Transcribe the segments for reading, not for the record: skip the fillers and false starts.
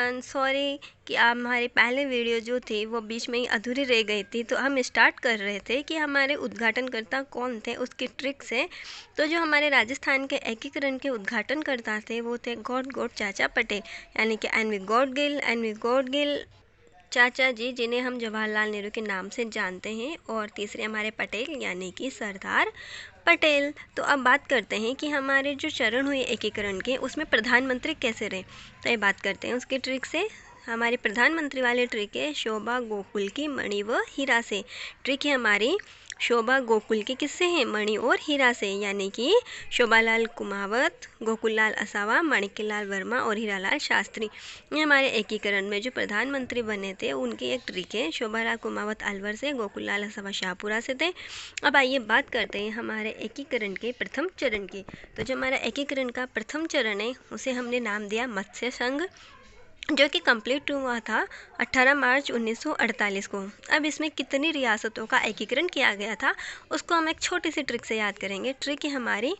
Everyone, sorry कि आप हमारे पहले वीडियो जो थे वो बीच में ही अधूरी रह गई थी। तो हम स्टार्ट कर रहे थे कि हमारे उद्घाटनकर्ता कौन थे उसकी ट्रिक से। तो जो हमारे राजस्थान के एकीकरण के उद्घाटनकर्ता थे वो थे गॉड चाचा पटेल, यानी कि एन वी गॉडगिल चाचा जी, जिन्हें हम जवाहरलाल नेहरू के नाम से जानते हैं। और तीसरे हमारे पटेल, यानी कि सरदार पटेल। तो अब बात करते हैं कि हमारे जो चरण हुए एकीकरण के उसमें प्रधानमंत्री कैसे रहे। तो ये बात करते हैं उसके ट्रिक से। हमारे प्रधानमंत्री वाले ट्रिक है शोभा गोकुल की मणि व हीरा से। ट्रिक है हमारी शोभा गोकुल के किससे हैं, मणि और हीरा से, यानी कि शोभालाल कुमावत, गोकुललाल असावा, माणिक्यलाल वर्मा और हीरालाल शास्त्री। ये हमारे एकीकरण में जो प्रधानमंत्री बने थे उनकी एक ट्रिक है। शोभालाल कुमावत अलवर से, गोकुललाल असावा शाहपुरा से थे। अब आइए बात करते हैं हमारे एकीकरण के प्रथम चरण की। तो जो हमारा एकीकरण का प्रथम चरण है उसे हमने नाम दिया मत्स्य संघ, जो कि कंप्लीट हुआ था 18 मार्च 1948 को। अब इसमें कितनी रियासतों का एकीकरण किया गया था उसको हम एक छोटी सी ट्रिक से याद करेंगे। ट्रिक है हमारी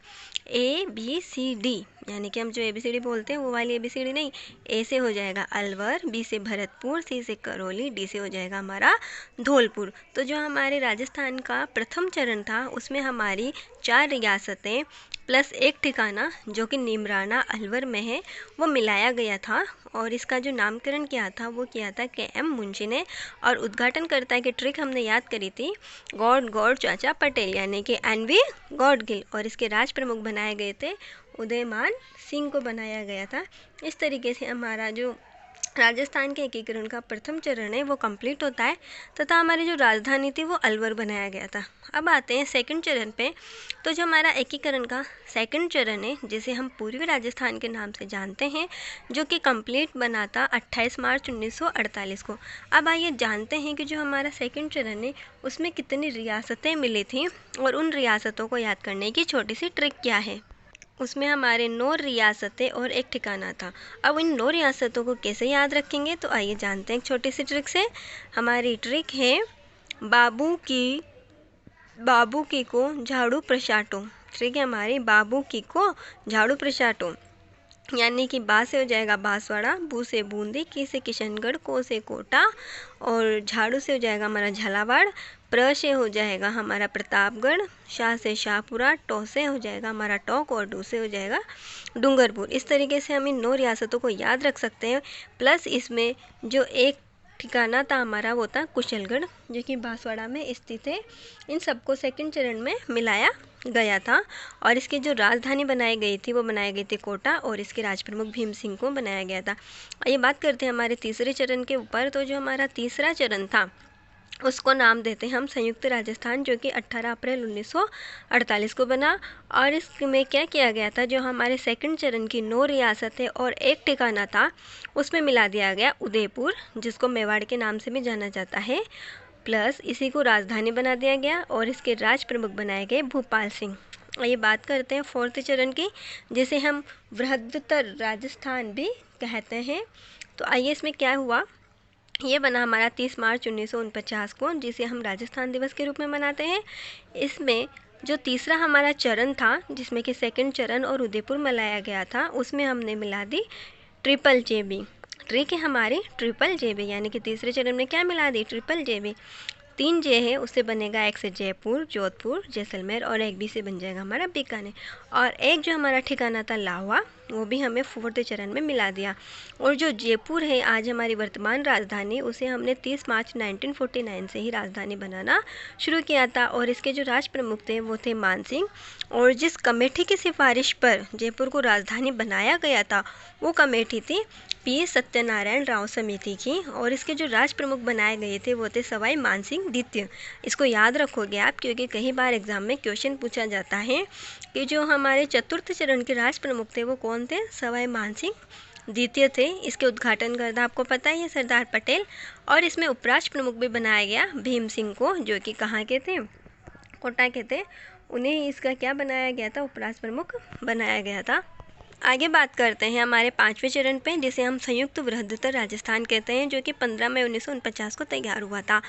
ABCD, यानी कि हम जो ABCD बोलते हैं वो वाली ABCD नहीं। A से हो जाएगा अलवर, B से भरतपुर, C से करौली, D से हो जाएगा हमारा धौलपुर। तो जो हमारे राजस्थान का प्रथम चरण था उसमें हमारी 4 रियासतें प्लस एक ठिकाना जो कि निमराना अलवर में है वो मिलाया गया था। और इसका जो नामकरण किया था वो किया था KM मुंशी ने। और उद्घाटनकर्ता की ट्रिक हमने याद करी थी गॉड चाचा पटेल, यानी कि NV गॉडगिल। और इसके राज प्रमुख बनाए गए थे उदयमान सिंह को बनाया गया था। इस तरीके से हमारा जो राजस्थान के एकीकरण का प्रथम चरण है वो कंप्लीट होता है तथा हमारी जो राजधानी थी वो अलवर बनाया गया था। अब आते हैं सेकंड चरण पे। तो जो हमारा एकीकरण का सेकंड चरण है जिसे हम पूर्वी राजस्थान के नाम से जानते हैं, जो कि कंप्लीट बना था 28 मार्च 1948 को। अब आइए जानते हैं कि जो हमारा सेकंड चरण है उसमें कितनी रियासतें मिली थी और उन रियासतों को याद करने की छोटी सी ट्रिक क्या है। उसमें हमारे 9 रियासतें और एक ठिकाना था। अब इन 9 रियासतों को कैसे याद रखेंगे तो आइए जानते हैं एक छोटी सी ट्रिक से। हमारी ट्रिक है बाबू की को झाड़ू प्रचाटो। ट्रिक है हमारी बाबू की को झाड़ू प्रचाटो, यानी कि बा से हो जाएगा बांसवाड़ा, बू से बूंदी, की से किशनगढ़, को से कोटा और झाड़ू से हो जाएगा हमारा झालावाड़, प्र से हो जाएगा हमारा प्रतापगढ़, शाह से शाहपुरा, टो से हो जाएगा हमारा टोंक और डू से हो जाएगा डूंगरपुर। इस तरीके से हम इन 9 रियासतों को याद रख सकते हैं। प्लस इसमें जो एक ठिकाना था हमारा वो था कुशलगढ़, जो कि बांसवाड़ा में स्थित है। इन सबको सेकंड चरण में मिलाया गया था। और इसकी जो राजधानी बनाई गई थी वो बनाई गई थी कोटा और इसके राज प्रमुख भीम सिंह को बनाया गया था। ये बात करते हैं हमारे तीसरे चरण के ऊपर। तो जो हमारा तीसरा चरण था उसको नाम देते हैं हम संयुक्त राजस्थान, जो कि 18 अप्रैल 1948 को बना। और इसमें क्या किया गया था, जो हमारे सेकंड चरण की 9 रियासतें और एक ठिकाना था उसमें मिला दिया गया उदयपुर, जिसको मेवाड़ के नाम से भी जाना जाता है। प्लस इसी को राजधानी बना दिया गया और इसके राज प्रमुख बनाए गए भूपाल सिंह। ये बात करते हैं फोर्थ चरण की, जिसे हम बृहत्तर राजस्थान भी कहते हैं। तो आइए इसमें क्या हुआ। ये बना हमारा 30 मार्च 1949 को, जिसे हम राजस्थान दिवस के रूप में मनाते हैं। इसमें जो तीसरा हमारा चरण था जिसमें कि सेकंड चरण और उदयपुर मिलाया गया था, उसमें हमने मिला दी ट्रिपल JB। ट्रिक है हमारी ट्रिपल JB, यानी कि तीसरे चरण में क्या मिला दी, ट्रिपल JB। 3 J है उससे बनेगा एक से जयपुर, जोधपुर, जैसलमेर और एक B से बन जाएगा हमारा बीकानेर। और एक जो हमारा ठिकाना था लाहौर, वो भी हमें फोर्थ चरण में मिला दिया। और जो जयपुर है आज हमारी वर्तमान राजधानी, उसे हमने 30 मार्च 1949 से ही राजधानी बनाना शुरू किया था। और इसके जो राज प्रमुख थे वो थे मान सिंह। और जिस कमेटी की सिफारिश पर जयपुर को राजधानी बनाया गया था वो कमेटी थी P सत्यनारायण राव समिति की। और इसके जो राज प्रमुख बनाए गए थे वो थे सवाई मानसिंह द्वितीय। इसको याद रखोगे आप, क्योंकि कई बार एग्जाम में क्वेश्चन पूछा जाता है कि जो हमारे चतुर्थ चरण के राज प्रमुख थे वो कौन थे, सवाई मानसिंह द्वितीय थे। इसके उद्घाटनकर्ता आपको पता ही है सरदार पटेल। और इसमें उपराष्ट्र प्रमुख भी बनाया गया भीम सिंह को, जो कि कहाँ के थे, कोटा के थे। उन्हें इसका क्या बनाया गया था, उपराष्ट्र प्रमुख बनाया गया था। आगे बात करते हैं हमारे 5वें चरण पे, जिसे हम संयुक्त बृहत्तर राजस्थान कहते हैं, जो कि 15 मई 1949 को तैयार हुआ था।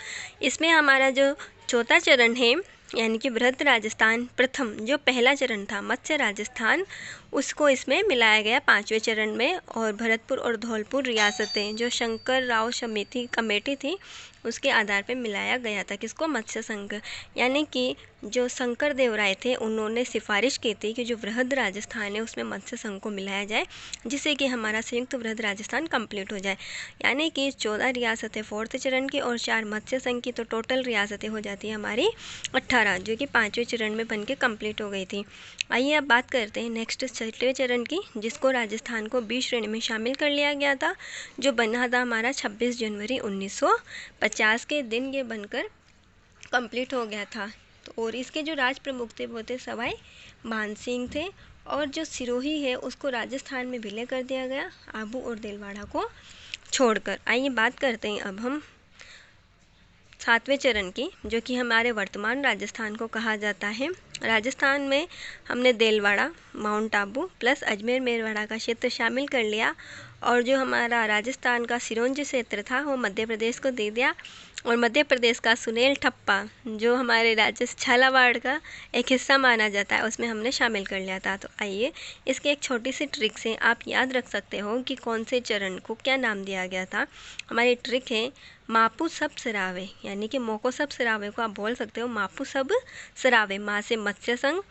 इसमें हमारा जो चौथा चरण है यानी कि वृहद राजस्थान प्रथम जो पहला चरण था मत्स्य राजस्थान, उसको इसमें मिलाया गया 5वें चरण में। और भरतपुर और धौलपुर रियासतें जो शंकर राव समिति कमेटी थी उसके आधार पर मिलाया गया था। किसको? मत्स्य संघ। यानी कि जो शंकर देव राय थे उन्होंने सिफारिश की थी कि जो वृहद राजस्थान है उसमें मत्स्य संघ को मिलाया जाए, जिससे कि हमारा संयुक्त वृहद राजस्थान कंप्लीट हो जाए। यानी कि 14 रियासतें 4th चरण की और 4 मत्स्य संघ की, तो टोटल रियासतें हो जाती है हमारी 18, जो कि 5वें चरण में बन के कम्प्लीट हो गई थी। आइए अब बात करते हैं नेक्स्ट 6वें चरण की, जिसको राजस्थान को बी श्रेणी में शामिल कर लिया गया था, जो बना था हमारा 26 जनवरी 1950 के दिन ये बनकर कंप्लीट हो गया था। तो और इसके जो राज प्रमुख थे वो थे सवाई मानसिंह थे, और जो सिरोही है उसको राजस्थान में विलय कर दिया गया आबू और देलवाड़ा को छोड़कर। आइए बात करते हैं अब हम 7वें चरण की, जो कि हमारे वर्तमान राजस्थान को कहा जाता है। राजस्थान में हमने देलवाड़ा, माउंट आबू प्लस अजमेर मेरवाड़ा का क्षेत्र शामिल कर लिया, और जो हमारा राजस्थान का सिरोंज क्षेत्र था वो मध्य प्रदेश को दे दिया। और मध्य प्रदेश का सुनेल ठप्पा जो हमारे राज्य झालावाड़ का एक हिस्सा माना जाता है उसमें हमने शामिल कर लिया था। तो आइए इसके एक छोटी सी ट्रिक से आप याद रख सकते हो कि कौन से चरण को क्या नाम दिया गया था। हमारी ट्रिक है मापू सब सरावे, यानी कि मोको सब सरावे को आप बोल सकते हो मापू सब सरावे। माँ से मत्स्य संघ,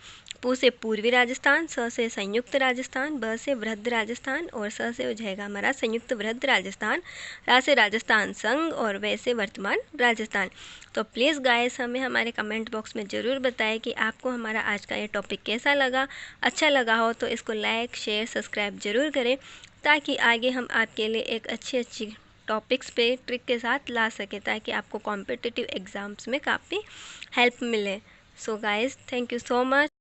पू से पूर्वी राजस्थान, स से संयुक्त राजस्थान, ब से वृहद राजस्थान और स से हो जाएगा हमारा संयुक्त वृहद राजस्थान, रा से राजस्थान संघ और व से वर्तमान राजस्थान। तो प्लीज़ गाइस हमें हमारे कमेंट बॉक्स में ज़रूर बताएं कि आपको हमारा आज का ये टॉपिक कैसा लगा। अच्छा लगा हो तो इसको लाइक शेयर सब्सक्राइब ज़रूर करें, ताकि आगे हम आपके लिए एक अच्छी टॉपिक्स पे ट्रिक के साथ ला सके, ताकि आपको कॉम्पिटिटिव एग्ज़ाम्स में काफ़ी हेल्प मिले। So guys thank you so much.